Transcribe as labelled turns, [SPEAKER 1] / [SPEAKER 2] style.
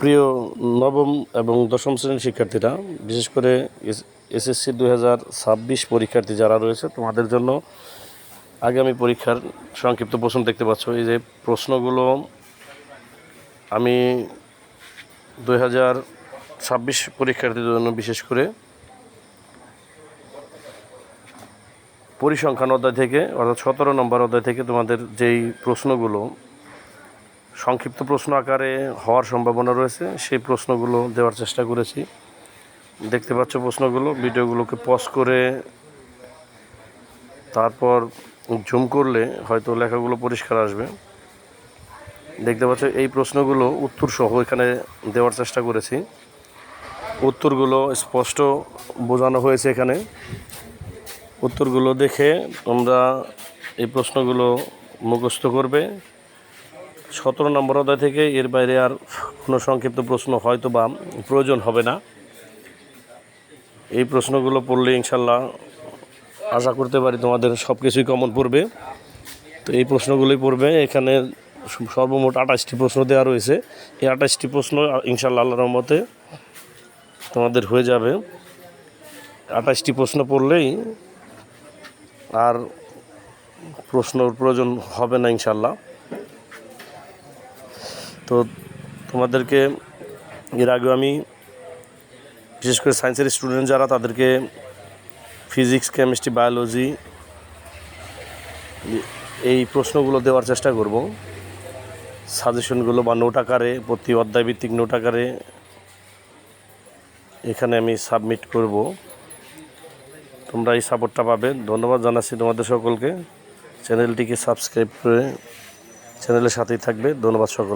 [SPEAKER 1] প্রিয় নবম এবং দশম শ্রেণীর শিক্ষার্থীরা, বিশেষ করে এসএসসি 2026 পরীক্ষার্থী যারা রয়েছে, তোমাদের জন্য আগামী পরীক্ষার সংক্ষিপ্ত প্রশ্ন দেখতে পাচ্ছ। এই যে প্রশ্নগুলো আমি 2026 পরীক্ষার্থীদের জন্য বিশেষ করে পরিসংখ্যান অধ্যায় থেকে, অর্থাৎ 17 নম্বর অধ্যায় থেকে তোমাদের যেই প্রশ্নগুলো সংক্ষিপ্ত প্রশ্ন আকারে হওয়ার সম্ভাবনা রয়েছে সেই প্রশ্নগুলো দেওয়ার চেষ্টা করেছি। দেখতে পাচ্ছ প্রশ্নগুলো, ভিডিওগুলোকে পজ করে তারপর জুম করলে হয়তো লেখাগুলো পরিষ্কার আসবে। দেখতে পাচ্ছ এই প্রশ্নগুলো উত্তর সহ এখানে দেওয়ার চেষ্টা করেছি। উত্তরগুলো স্পষ্ট বোঝানো হয়েছে এখানে। উত্তরগুলো দেখে তোমরা এই প্রশ্নগুলো মুখস্থ করবে। 17 নম্বর অধ্যায় থেকে এর বাইরে আর কোনো সংক্ষিপ্ত প্রশ্ন হয়তো বা প্রয়োজন হবে না। এই প্রশ্নগুলো পড়লে ইনশাল্লাহ আশা করতে পারি তোমাদের সব কিছুই কমন পড়বে। তো এই প্রশ্নগুলোই পড়বে। এখানে সর্বমোট 28টি প্রশ্ন দেওয়া রয়েছে। এই 28টি প্রশ্ন ইনশাল্লাহ আল্লাহর রহমতে তোমাদের হয়ে যাবে। 28টি প্রশ্ন পড়লেই আর প্রশ্নর প্রয়োজন হবে না ইনশাল্লাহ। তো তোমাদেরকে এর আগেও আমি বিশেষ করে সায়েন্সের স্টুডেন্ট যারা, তাদেরকে ফিজিক্স, কেমিস্ট্রি, বায়োলজি এই প্রশ্নগুলো দেওয়ার চেষ্টা করব। সাজেশনগুলো বা নোট আকারে, প্রতি অধ্যায়ভিত্তিক নোট আকারে এখানে আমি সাবমিট করব। তোমরা এই সাপোর্টটা পাবে। ধন্যবাদ জানাচ্ছি তোমাদের সকলকে। চ্যানেলটিকে সাবস্ক্রাইব করে চ্যানেলের সাথেই থাকবে। ধন্যবাদ সকলকে।